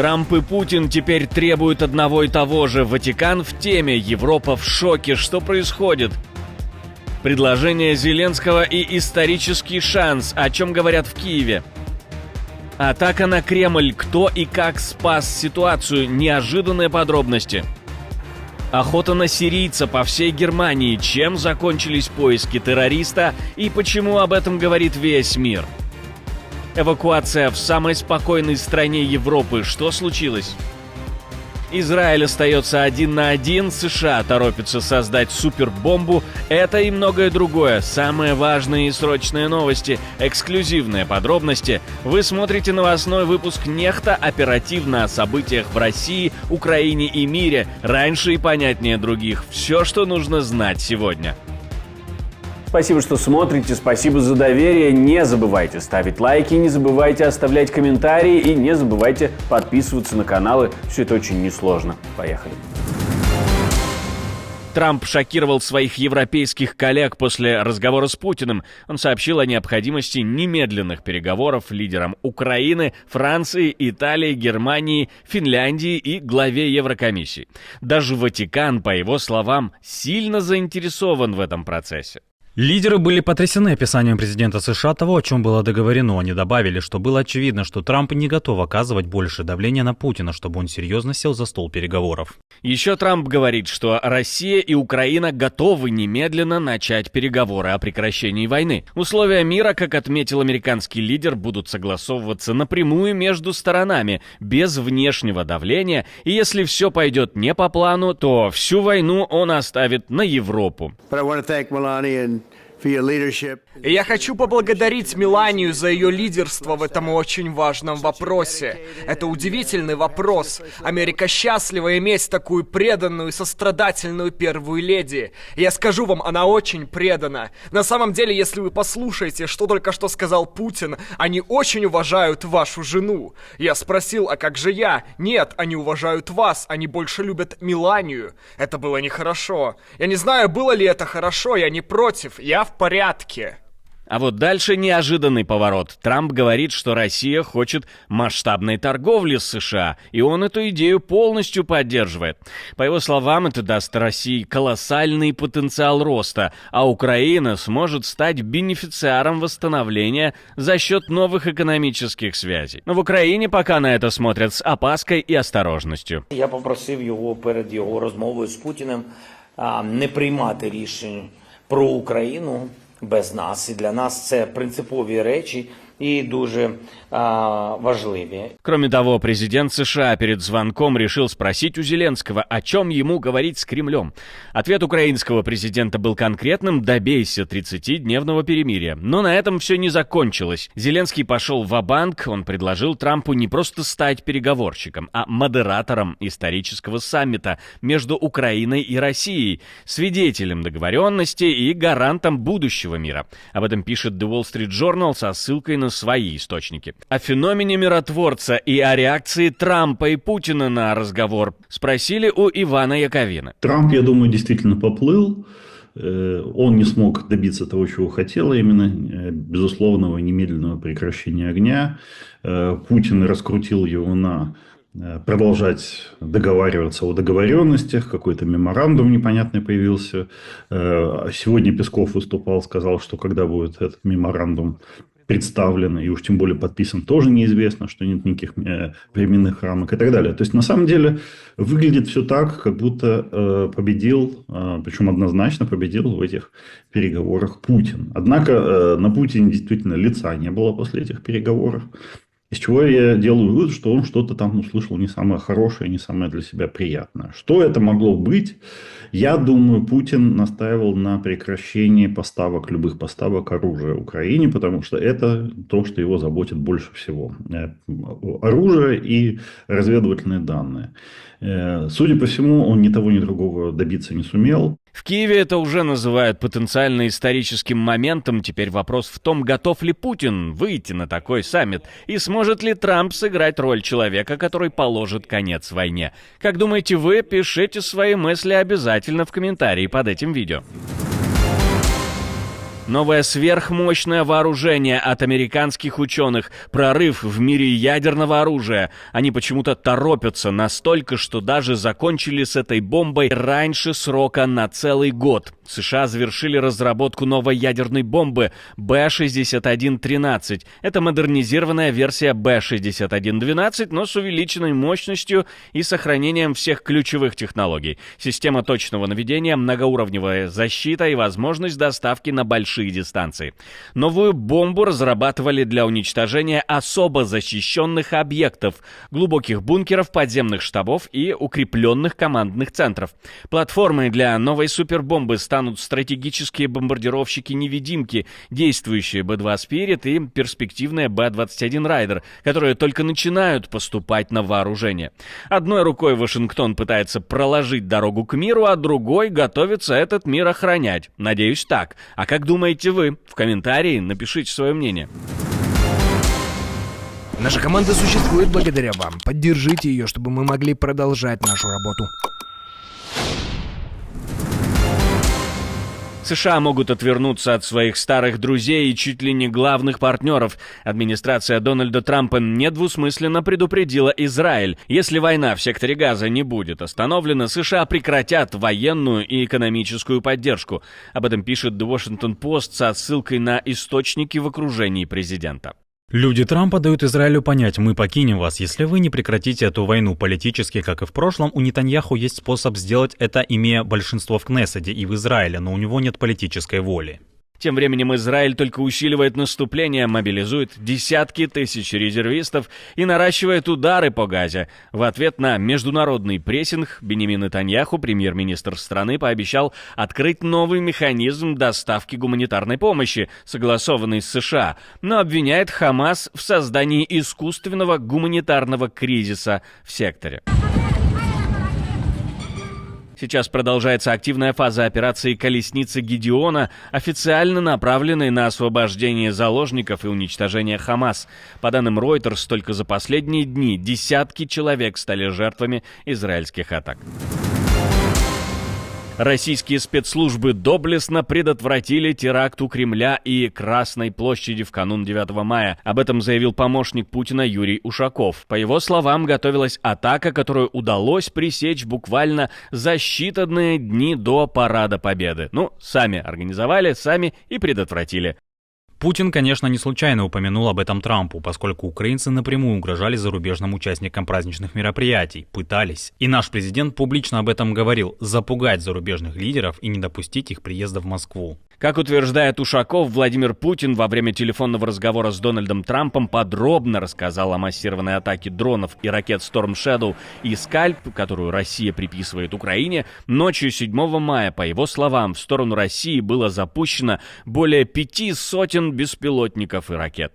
Трамп и Путин теперь требуют одного и того же. Ватикан в теме, Европа в шоке. Что происходит? Предложение Зеленского и исторический шанс. О чем говорят в Киеве? Атака на Кремль. Кто и как спас ситуацию? Неожиданные подробности. Охота на сирийца по всей Германии. Чем закончились поиски террориста и почему об этом говорит весь мир? Эвакуация в самой спокойной стране Европы. Что случилось? Израиль остается 1 на 1, США торопится создать супербомбу. Это и многое другое. Самые важные и срочные новости, эксклюзивные подробности. Вы смотрите новостной выпуск «Нехта» оперативно о событиях в России, Украине и мире. Раньше и понятнее других. Все, что нужно знать сегодня. Спасибо, что смотрите, спасибо за доверие. Не забывайте ставить лайки, не забывайте оставлять комментарии и не забывайте подписываться на каналы. Все это очень несложно. Поехали. Трамп шокировал своих европейских коллег после разговора с Путиным. Он сообщил о необходимости немедленных переговоров лидерам Украины, Франции, Италии, Германии, Финляндии и главе Еврокомиссии. Даже Ватикан, по его словам, сильно заинтересован в этом процессе. Лидеры были потрясены описанием президента США того, о чем было договорено. Они добавили, что было очевидно, что Трамп не готов оказывать больше давления на Путина, чтобы он серьезно сел за стол переговоров. Еще Трамп говорит, что Россия и Украина готовы немедленно начать переговоры о прекращении войны. Условия мира, как отметил американский лидер, будут согласовываться напрямую между сторонами, без внешнего давления, и если все пойдет не по плану, то всю войну он оставит на Европу. Я хочу поблагодарить Меланию за ее лидерство в этом очень важном вопросе. Это удивительный вопрос. Америка счастлива иметь такую преданную и сострадательную первую леди. Я скажу вам, она очень предана. На самом деле, если вы послушаете, что только что сказал Путин, они очень уважают вашу жену. Я спросил, а как же я? Нет, они уважают вас, они больше любят Меланию. Это было нехорошо. Я не знаю, было ли это хорошо, я не против, я в порядке. А вот дальше неожиданный поворот. Трамп говорит, что Россия хочет масштабной торговли с США, и он эту идею полностью поддерживает. По его словам, это даст России колоссальный потенциал роста, а Украина сможет стать бенефициаром восстановления за счет новых экономических связей. Но в Украине пока на это смотрят с опаской и осторожностью. Я попросив його перед його розмовою з Путіним не приймати рішень про Україну без нас, і для нас це принципові речі и дуже важливі. Кроме того, президент США перед звонком решил спросить у Зеленского, о чем ему говорить с Кремлем. Ответ украинского президента был конкретным: добейся 30-дневного перемирия. Но на этом все не закончилось. Зеленский пошел ва-банк, он предложил Трампу не просто стать переговорщиком, а модератором исторического саммита между Украиной и Россией, свидетелем договоренности и гарантом будущего мира. Об этом пишет The Wall Street Journal со ссылкой на свои источники. О феномене миротворца и о реакции Трампа и Путина на разговор спросили у Ивана Яковины. Трамп, я думаю, действительно поплыл. Он не смог добиться того, чего хотел, именно безусловного немедленного прекращения огня. Путин раскрутил его на продолжать договариваться о договоренностях, какой-то меморандум непонятный появился. Сегодня Песков выступал, сказал, что когда будет этот меморандум представлен и уж тем более подписан, тоже неизвестно, что нет никаких временных рамок и так далее. То есть, на самом деле, выглядит все так, как будто победил, причем однозначно победил в этих переговорах Путин. Однако на Путине действительно лица не было после этих переговоров. Из чего я делаю вывод, что он что-то там услышал не самое хорошее, не самое для себя приятное. Что это могло быть? Я думаю, Путин настаивал на прекращении поставок, любых поставок оружия Украине, потому что это то, что его заботит больше всего. Оружие и разведывательные данные. Судя по всему, он ни того, ни другого добиться не сумел. В Киеве это уже называют потенциально историческим моментом. Теперь вопрос в том, готов ли Путин выйти на такой саммит и сможет ли Трамп сыграть роль человека, который положит конец войне. Как думаете вы? Пишите свои мысли обязательно в комментарии под этим видео. Новое сверхмощное вооружение от американских ученых. Прорыв в мире ядерного оружия. Они почему-то торопятся настолько, что даже закончили с этой бомбой раньше срока на целый год. США завершили разработку новой ядерной бомбы Б-6113. Это модернизированная версия Б-6112, но с увеличенной мощностью и сохранением всех ключевых технологий. Система точного наведения, многоуровневая защита и возможность доставки на большие дистанции. Новую бомбу разрабатывали для уничтожения особо защищенных объектов, глубоких бункеров, подземных штабов и укрепленных командных центров. Платформой для новой супербомбы станут стратегические бомбардировщики-невидимки, действующие Б-2 Spirit и перспективные Б-21 Райдер, которые только начинают поступать на вооружение. Одной рукой Вашингтон пытается проложить дорогу к миру, а другой готовится этот мир охранять. Надеюсь, так. А как думаете вы? В комментарии напишите свое мнение. Наша команда существует благодаря вам. Поддержите ее, чтобы мы могли продолжать нашу работу. США могут отвернуться от своих старых друзей и чуть ли не главных партнеров. Администрация Дональда Трампа недвусмысленно предупредила Израиль. Если война в секторе Газа не будет остановлена, США прекратят военную и экономическую поддержку. Об этом пишет The Washington Post со ссылкой на источники в окружении президента. Люди Трампа дают Израилю понять: мы покинем вас, если вы не прекратите эту войну. Политически, как и в прошлом, у Нетаньяху есть способ сделать это, имея большинство в Кнессете и в Израиле, но у него нет политической воли. Тем временем Израиль только усиливает наступление, мобилизует десятки тысяч резервистов и наращивает удары по Газе. В ответ на международный прессинг Беньямин Нетаньяху, премьер-министр страны, пообещал открыть новый механизм доставки гуманитарной помощи, согласованный с США, но обвиняет Хамас в создании искусственного гуманитарного кризиса в секторе. Сейчас продолжается активная фаза операции «Колесница Гедеона», официально направленной на освобождение заложников и уничтожение Хамас. По данным Reuters, только за последние дни десятки человек стали жертвами израильских атак. Российские спецслужбы доблестно предотвратили теракт у Кремля и Красной площади в канун 9 мая. Об этом заявил помощник Путина Юрий Ушаков. По его словам, готовилась атака, которую удалось пресечь буквально за считанные дни до Парада Победы. Сами организовали, сами и предотвратили. Путин, конечно, не случайно упомянул об этом Трампу, поскольку украинцы напрямую угрожали зарубежным участникам праздничных мероприятий, пытались. И наш президент публично об этом говорил: запугать зарубежных лидеров и не допустить их приезда в Москву. Как утверждает Ушаков, Владимир Путин во время телефонного разговора с Дональдом Трампом подробно рассказал о массированной атаке дронов и ракет Storm Shadow и Scalp, которую Россия приписывает Украине. Ночью 7 мая, по его словам, в сторону России было запущено более 5 сотен беспилотников и ракет.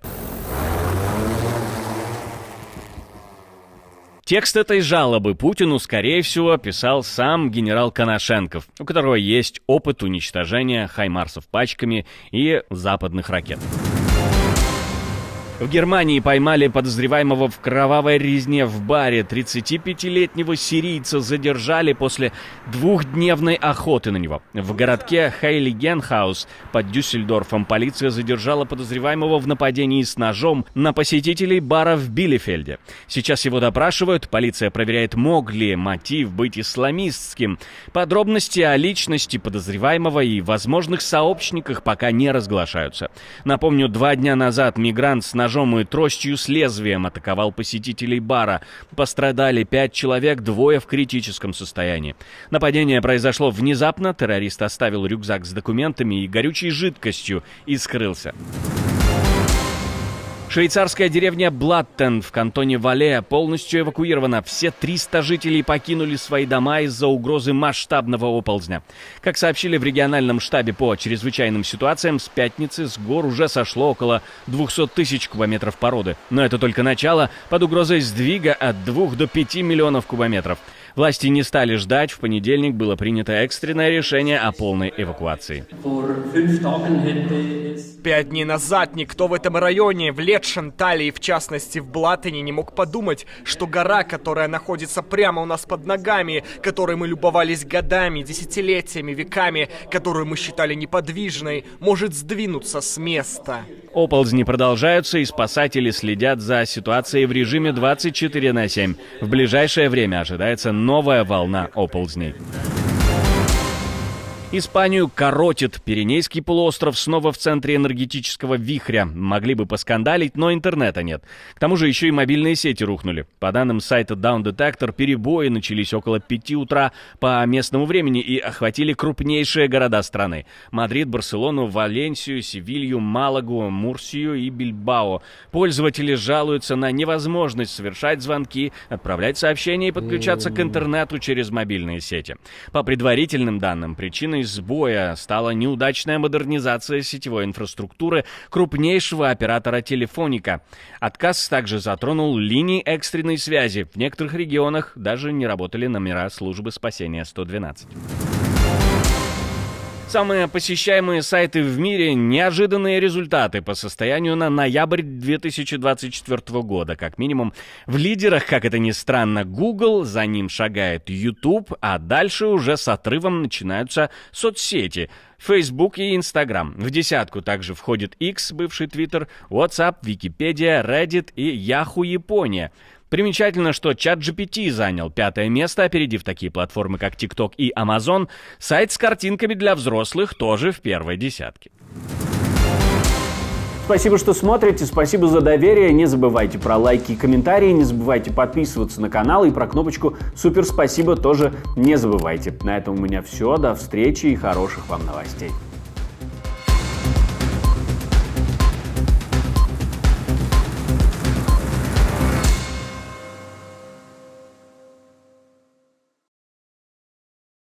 Текст этой жалобы Путину, скорее всего, писал сам генерал Коношенков, у которого есть опыт уничтожения хаймарсов пачками и западных ракет. В Германии поймали подозреваемого в кровавой резне в баре. 35-летнего сирийца задержали после двухдневной охоты на него. В городке Хейлигенхаус под Дюссельдорфом полиция задержала подозреваемого в нападении с ножом на посетителей бара в Билефельде. Сейчас его допрашивают. Полиция проверяет, мог ли мотив быть исламистским. Подробности о личности подозреваемого и возможных сообщниках пока не разглашаются. Напомню, 2 дня назад мигрант с ножом и тростью с лезвием атаковал посетителей бара. Пострадали 5 человек, 2 в критическом состоянии. Нападение произошло внезапно. Террорист оставил рюкзак с документами и горючей жидкостью и скрылся. Швейцарская деревня Блаттен в кантоне Вале полностью эвакуирована. Все 300 жителей покинули свои дома из-за угрозы масштабного оползня. Как сообщили в региональном штабе по чрезвычайным ситуациям, с пятницы с гор уже сошло около 200 тысяч кубометров породы. Но это только начало. Под угрозой сдвига от 2 до 5 миллионов кубометров. Власти не стали ждать. В понедельник было принято экстренное решение о полной эвакуации. 5 дней назад никто в этом районе, в Летшентале и в частности в Блатене, не мог подумать, что гора, которая находится прямо у нас под ногами, которой мы любовались годами, десятилетиями, веками, которую мы считали неподвижной, может сдвинуться с места. Оползни продолжаются, и спасатели следят за ситуацией в режиме 24/7. В ближайшее время ожидается новая волна оползней. Испанию коротит. Пиренейский полуостров снова в центре энергетического вихря. Могли бы поскандалить, но интернета нет. К тому же еще и мобильные сети рухнули. По данным сайта Down Detector, перебои начались около 5 утра по местному времени и охватили крупнейшие города страны. Мадрид, Барселону, Валенсию, Севилью, Малагу, Мурсию и Бильбао. Пользователи жалуются на невозможность совершать звонки, отправлять сообщения и подключаться к интернету через мобильные сети. По предварительным данным, причиной сбоя стала неудачная модернизация сетевой инфраструктуры крупнейшего оператора Телефоника. Отказ также затронул линии экстренной связи. В некоторых регионах даже не работали номера службы спасения 112. Самые посещаемые сайты в мире — неожиданные результаты по состоянию на ноябрь 2024 года. Как минимум, в лидерах, как это ни странно, Google, за ним шагает YouTube, а дальше уже с отрывом начинаются соцсети — Facebook и Instagram. В десятку также входит X, бывший Twitter, WhatsApp, Википедия, Reddit и Yahoo Япония. Примечательно, что ChatGPT занял 5-е место, опередив такие платформы, как TikTok и Amazon. Сайт с картинками для взрослых тоже в первой десятке. Спасибо, что смотрите, спасибо за доверие. Не забывайте про лайки и комментарии, не забывайте подписываться на канал и про кнопочку «Супер спасибо» тоже не забывайте. На этом у меня все, до встречи и хороших вам новостей.